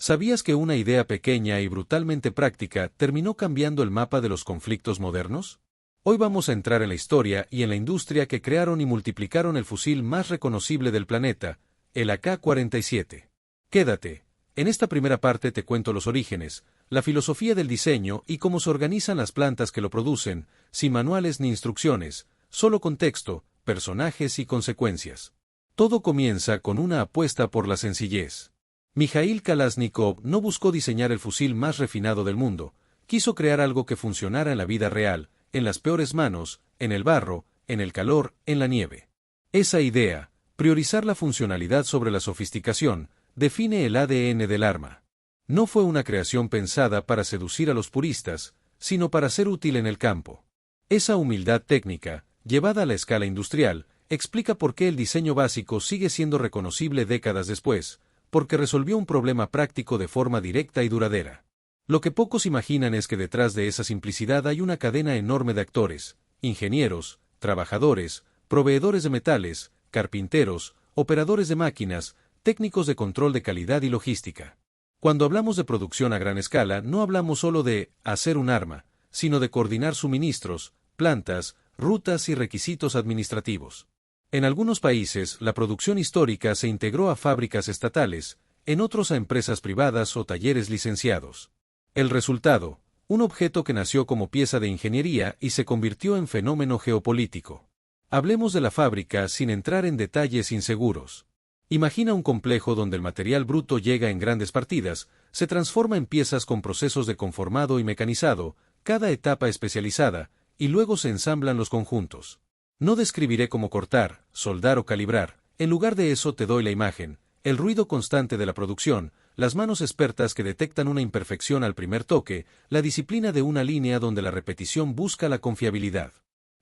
¿Sabías que una idea pequeña y brutalmente práctica terminó cambiando el mapa de los conflictos modernos? Hoy vamos a entrar en la historia y en la industria que crearon y multiplicaron el fusil más reconocible del planeta, el AK-47. Quédate. En esta primera parte te cuento los orígenes, la filosofía del diseño y cómo se organizan las plantas que lo producen, sin manuales ni instrucciones, solo contexto, personajes y consecuencias. Todo comienza con una apuesta por la sencillez. Mikhail Kalashnikov no buscó diseñar el fusil más refinado del mundo, quiso crear algo que funcionara en la vida real, en las peores manos, en el barro, en el calor, en la nieve. Esa idea, priorizar la funcionalidad sobre la sofisticación, define el ADN del arma. No fue una creación pensada para seducir a los puristas, sino para ser útil en el campo. Esa humildad técnica, llevada a la escala industrial, explica por qué el diseño básico sigue siendo reconocible décadas después, porque resolvió un problema práctico de forma directa y duradera. Lo que pocos imaginan es que detrás de esa simplicidad hay una cadena enorme de actores, ingenieros, trabajadores, proveedores de metales, carpinteros, operadores de máquinas, técnicos de control de calidad y logística. Cuando hablamos de producción a gran escala, no hablamos solo de hacer un arma, sino de coordinar suministros, plantas, rutas y requisitos administrativos. En algunos países, la producción histórica se integró a fábricas estatales, en otros a empresas privadas o talleres licenciados. El resultado, un objeto que nació como pieza de ingeniería y se convirtió en fenómeno geopolítico. Hablemos de la fábrica sin entrar en detalles inseguros. Imagina un complejo donde el material bruto llega en grandes partidas, se transforma en piezas con procesos de conformado y mecanizado, cada etapa especializada, y luego se ensamblan los conjuntos. No describiré cómo cortar, soldar o calibrar, en lugar de eso te doy la imagen, el ruido constante de la producción, las manos expertas que detectan una imperfección al primer toque, la disciplina de una línea donde la repetición busca la confiabilidad.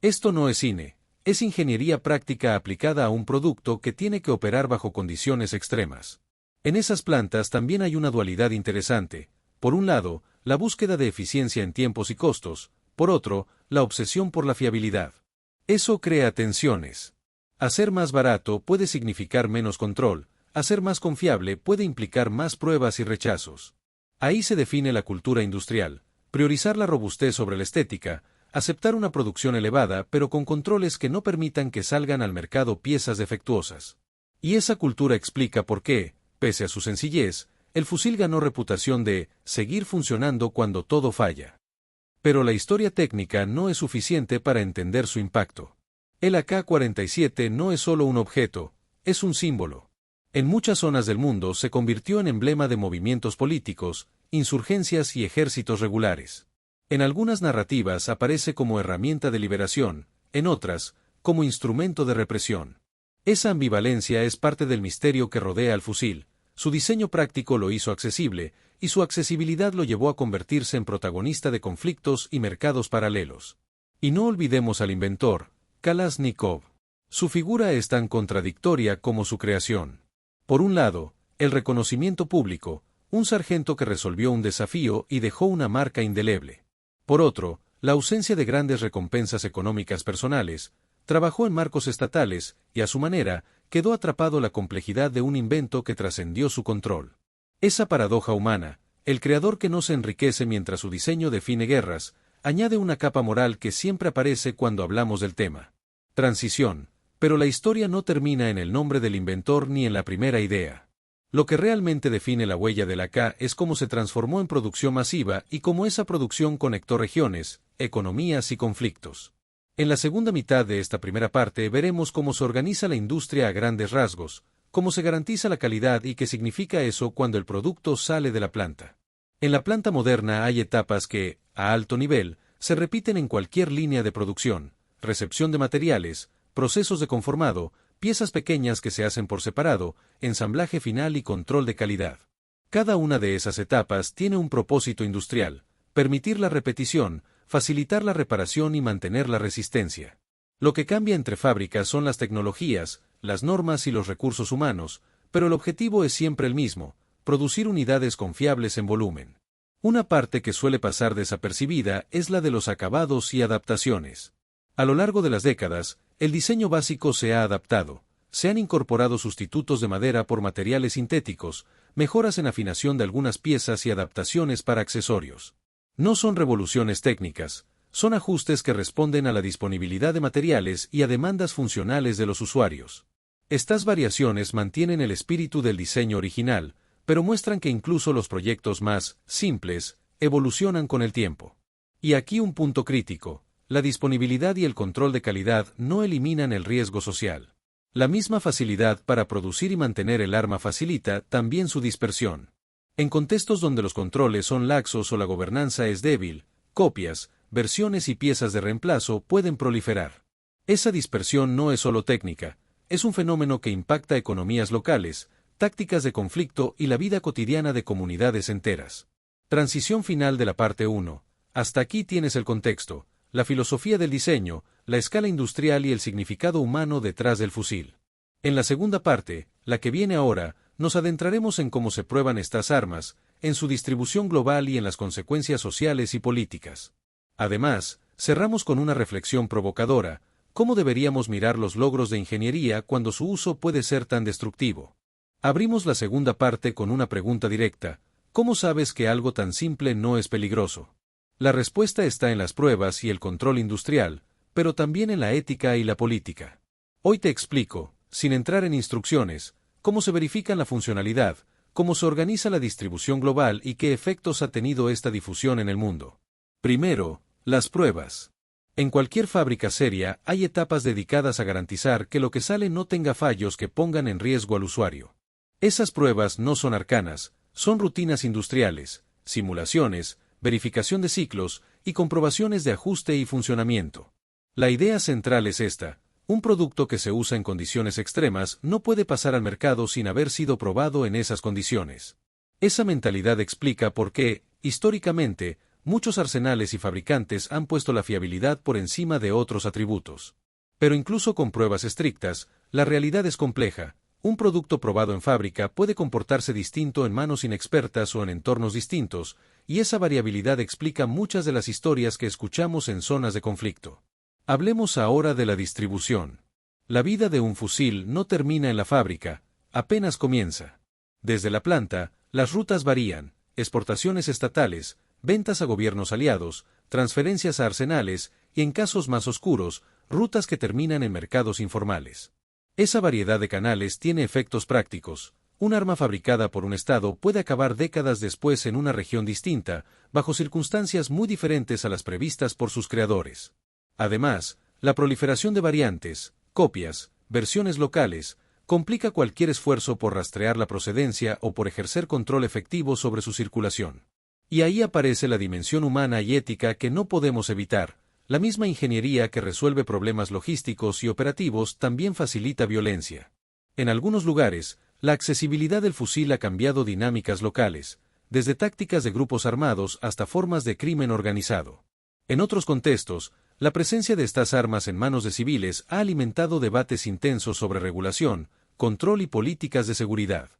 Esto no es cine, es ingeniería práctica aplicada a un producto que tiene que operar bajo condiciones extremas. En esas plantas también hay una dualidad interesante, por un lado, la búsqueda de eficiencia en tiempos y costos, por otro, la obsesión por la fiabilidad. Eso crea tensiones. Hacer más barato puede significar menos control, hacer más confiable puede implicar más pruebas y rechazos. Ahí se define la cultura industrial, priorizar la robustez sobre la estética, aceptar una producción elevada pero con controles que no permitan que salgan al mercado piezas defectuosas. Y esa cultura explica por qué, pese a su sencillez, el fusil ganó reputación de seguir funcionando cuando todo falla. Pero la historia técnica no es suficiente para entender su impacto. El AK-47 no es solo un objeto, es un símbolo. En muchas zonas del mundo se convirtió en emblema de movimientos políticos, insurgencias y ejércitos regulares. En algunas narrativas aparece como herramienta de liberación, en otras, como instrumento de represión. Esa ambivalencia es parte del misterio que rodea al fusil. Su diseño práctico lo hizo accesible, y su accesibilidad lo llevó a convertirse en protagonista de conflictos y mercados paralelos. Y no olvidemos al inventor, Kalashnikov. Su figura es tan contradictoria como su creación. Por un lado, el reconocimiento público, un sargento que resolvió un desafío y dejó una marca indeleble. Por otro, la ausencia de grandes recompensas económicas personales, trabajó en marcos estatales, y a su manera, quedó atrapado la complejidad de un invento que trascendió su control. Esa paradoja humana, el creador que no se enriquece mientras su diseño define guerras, añade una capa moral que siempre aparece cuando hablamos del tema. Transición, pero la historia no termina en el nombre del inventor ni en la primera idea. Lo que realmente define la huella del AK es cómo se transformó en producción masiva y cómo esa producción conectó regiones, economías y conflictos. En la segunda mitad de esta primera parte veremos cómo se organiza la industria a grandes rasgos, cómo se garantiza la calidad y qué significa eso cuando el producto sale de la planta. En la planta moderna hay etapas que, a alto nivel, se repiten en cualquier línea de producción: recepción de materiales, procesos de conformado, piezas pequeñas que se hacen por separado, ensamblaje final y control de calidad. Cada una de esas etapas tiene un propósito industrial: permitir la repetición, facilitar la reparación y mantener la resistencia. Lo que cambia entre fábricas son las tecnologías, las normas y los recursos humanos, pero el objetivo es siempre el mismo: producir unidades confiables en volumen. Una parte que suele pasar desapercibida es la de los acabados y adaptaciones. A lo largo de las décadas, el diseño básico se ha adaptado, se han incorporado sustitutos de madera por materiales sintéticos, mejoras en afinación de algunas piezas y adaptaciones para accesorios. No son revoluciones técnicas, son ajustes que responden a la disponibilidad de materiales y a demandas funcionales de los usuarios. Estas variaciones mantienen el espíritu del diseño original, pero muestran que incluso los proyectos más simples evolucionan con el tiempo. Y aquí un punto crítico: la disponibilidad y el control de calidad no eliminan el riesgo social. La misma facilidad para producir y mantener el arma facilita también su dispersión. En contextos donde los controles son laxos o la gobernanza es débil, copias, versiones y piezas de reemplazo pueden proliferar. Esa dispersión no es solo técnica, es un fenómeno que impacta economías locales, tácticas de conflicto y la vida cotidiana de comunidades enteras. Transición final de la parte 1. Hasta aquí tienes el contexto, la filosofía del diseño, la escala industrial y el significado humano detrás del fusil. En la segunda parte, la que viene ahora, nos adentraremos en cómo se prueban estas armas, en su distribución global y en las consecuencias sociales y políticas. Además, cerramos con una reflexión provocadora: ¿cómo deberíamos mirar los logros de ingeniería cuando su uso puede ser tan destructivo? Abrimos la segunda parte con una pregunta directa: ¿cómo sabes que algo tan simple no es peligroso? La respuesta está en las pruebas y el control industrial, pero también en la ética y la política. Hoy te explico, sin entrar en instrucciones, cómo se verifican la funcionalidad, cómo se organiza la distribución global y qué efectos ha tenido esta difusión en el mundo. Primero, las pruebas. En cualquier fábrica seria hay etapas dedicadas a garantizar que lo que sale no tenga fallos que pongan en riesgo al usuario. Esas pruebas no son arcanas, son rutinas industriales, simulaciones, verificación de ciclos y comprobaciones de ajuste y funcionamiento. La idea central es esta: un producto que se usa en condiciones extremas no puede pasar al mercado sin haber sido probado en esas condiciones. Esa mentalidad explica por qué, históricamente, muchos arsenales y fabricantes han puesto la fiabilidad por encima de otros atributos. Pero incluso con pruebas estrictas, la realidad es compleja. Un producto probado en fábrica puede comportarse distinto en manos inexpertas o en entornos distintos, y esa variabilidad explica muchas de las historias que escuchamos en zonas de conflicto. Hablemos ahora de la distribución. La vida de un fusil no termina en la fábrica, apenas comienza. Desde la planta, las rutas varían: exportaciones estatales, ventas a gobiernos aliados, transferencias a arsenales y, en casos más oscuros, rutas que terminan en mercados informales. Esa variedad de canales tiene efectos prácticos. Un arma fabricada por un estado puede acabar décadas después en una región distinta, bajo circunstancias muy diferentes a las previstas por sus creadores. Además, la proliferación de variantes, copias, versiones locales, complica cualquier esfuerzo por rastrear la procedencia o por ejercer control efectivo sobre su circulación. Y ahí aparece la dimensión humana y ética que no podemos evitar. La misma ingeniería que resuelve problemas logísticos y operativos también facilita violencia. En algunos lugares, la accesibilidad del fusil ha cambiado dinámicas locales, desde tácticas de grupos armados hasta formas de crimen organizado. En otros contextos, la presencia de estas armas en manos de civiles ha alimentado debates intensos sobre regulación, control y políticas de seguridad.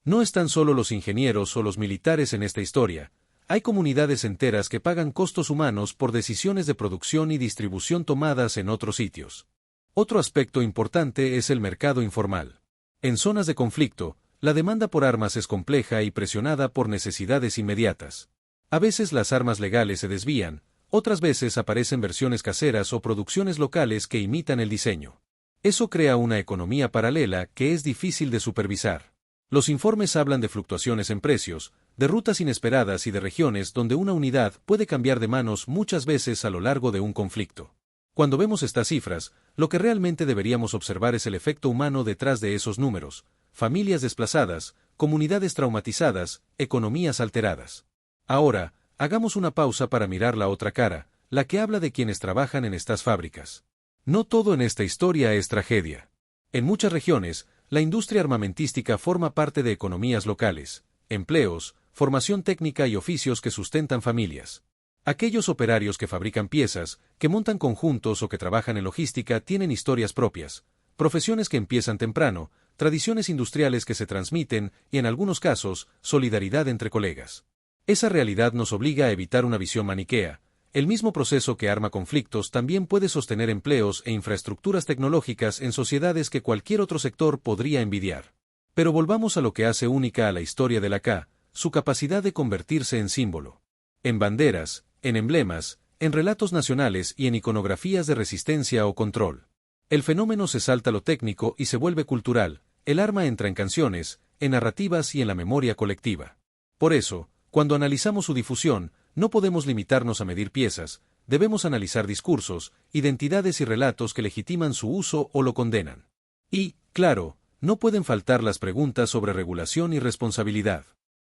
No están solo los ingenieros o los militares en esta historia. Hay comunidades enteras que pagan costos humanos por decisiones de producción y distribución tomadas en otros sitios. Otro aspecto importante es el mercado informal. En zonas de conflicto, la demanda por armas es compleja y presionada por necesidades inmediatas. A veces las armas legales se desvían, otras veces aparecen versiones caseras o producciones locales que imitan el diseño. Eso crea una economía paralela que es difícil de supervisar. Los informes hablan de fluctuaciones en precios, de rutas inesperadas y de regiones donde una unidad puede cambiar de manos muchas veces a lo largo de un conflicto. Cuando vemos estas cifras, lo que realmente deberíamos observar es el efecto humano detrás de esos números: familias desplazadas, comunidades traumatizadas, economías alteradas. Ahora, hagamos una pausa para mirar la otra cara, la que habla de quienes trabajan en estas fábricas. No todo en esta historia es tragedia. En muchas regiones, la industria armamentística forma parte de economías locales, empleos, formación técnica y oficios que sustentan familias. Aquellos operarios que fabrican piezas, que montan conjuntos o que trabajan en logística tienen historias propias, profesiones que empiezan temprano, tradiciones industriales que se transmiten y, en algunos casos, solidaridad entre colegas. Esa realidad nos obliga a evitar una visión maniquea. El mismo proceso que arma conflictos también puede sostener empleos e infraestructuras tecnológicas en sociedades que cualquier otro sector podría envidiar. Pero volvamos a lo que hace única a la historia de la K, su capacidad de convertirse en símbolo. En banderas, en emblemas, en relatos nacionales y en iconografías de resistencia o control. El fenómeno se salta lo técnico y se vuelve cultural, el arma entra en canciones, en narrativas y en la memoria colectiva. Por eso, cuando analizamos su difusión, no podemos limitarnos a medir piezas, debemos analizar discursos, identidades y relatos que legitiman su uso o lo condenan. Y, claro, no pueden faltar las preguntas sobre regulación y responsabilidad.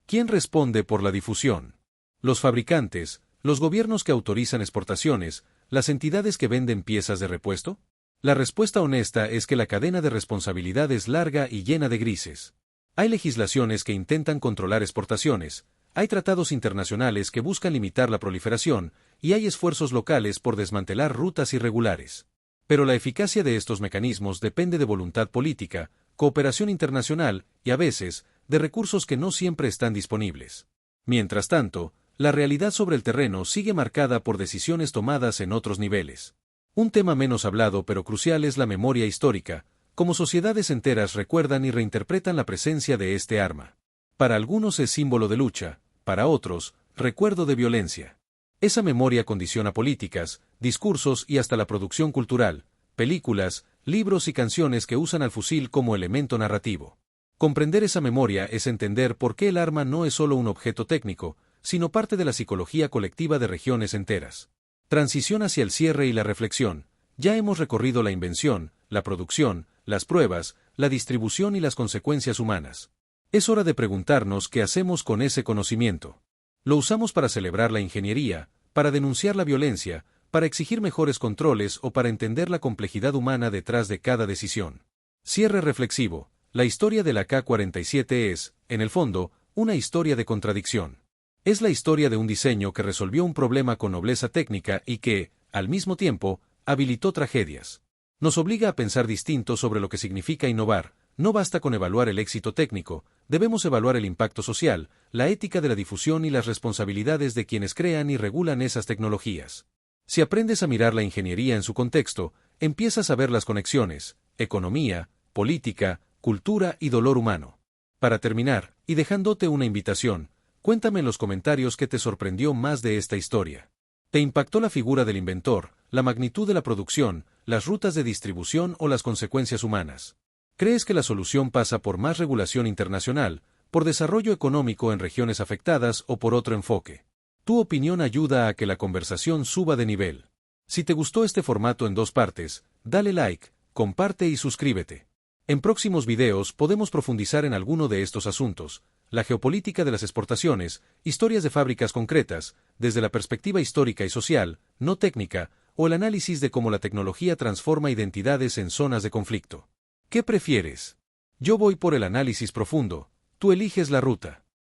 ¿Quién responde por la difusión? ¿Los fabricantes, los gobiernos que autorizan exportaciones, las entidades que venden piezas de repuesto? La respuesta honesta es que la cadena de responsabilidad es larga y llena de grises. Hay legislaciones que intentan controlar exportaciones, hay tratados internacionales que buscan limitar la proliferación, y hay esfuerzos locales por desmantelar rutas irregulares. Pero la eficacia de estos mecanismos depende de voluntad política, cooperación internacional y, a veces, de recursos que no siempre están disponibles. Mientras tanto, la realidad sobre el terreno sigue marcada por decisiones tomadas en otros niveles. Un tema menos hablado pero crucial es la memoria histórica, como sociedades enteras recuerdan y reinterpretan la presencia de este arma. Para algunos es símbolo de lucha, para otros, recuerdo de violencia. Esa memoria condiciona políticas, discursos y hasta la producción cultural, películas, libros y canciones que usan al fusil como elemento narrativo. Comprender esa memoria es entender por qué el arma no es solo un objeto técnico, sino parte de la psicología colectiva de regiones enteras. Transición hacia el cierre y la reflexión. Ya hemos recorrido la invención, la producción, las pruebas, la distribución y las consecuencias humanas. Es hora de preguntarnos qué hacemos con ese conocimiento. ¿Lo usamos para celebrar la ingeniería, para denunciar la violencia, para exigir mejores controles o para entender la complejidad humana detrás de cada decisión? Cierre reflexivo. La historia de la K-47 es, en el fondo, una historia de contradicción. Es la historia de un diseño que resolvió un problema con nobleza técnica y que, al mismo tiempo, habilitó tragedias. Nos obliga a pensar distinto sobre lo que significa innovar. No basta con evaluar el éxito técnico, debemos evaluar el impacto social, la ética de la difusión y las responsabilidades de quienes crean y regulan esas tecnologías. Si aprendes a mirar la ingeniería en su contexto, empiezas a ver las conexiones, economía, política, cultura y dolor humano. Para terminar, y dejándote una invitación, cuéntame en los comentarios qué te sorprendió más de esta historia. ¿Te impactó la figura del inventor, la magnitud de la producción, las rutas de distribución o las consecuencias humanas? ¿Crees que la solución pasa por más regulación internacional, por desarrollo económico en regiones afectadas o por otro enfoque? Tu opinión ayuda a que la conversación suba de nivel. Si te gustó este formato en dos partes, dale like, comparte y suscríbete. En próximos videos podemos profundizar en alguno de estos asuntos, la geopolítica de las exportaciones, historias de fábricas concretas, desde la perspectiva histórica y social, no técnica, o el análisis de cómo la tecnología transforma identidades en zonas de conflicto. ¿Qué prefieres? Yo voy por el análisis profundo, tú eliges la ruta.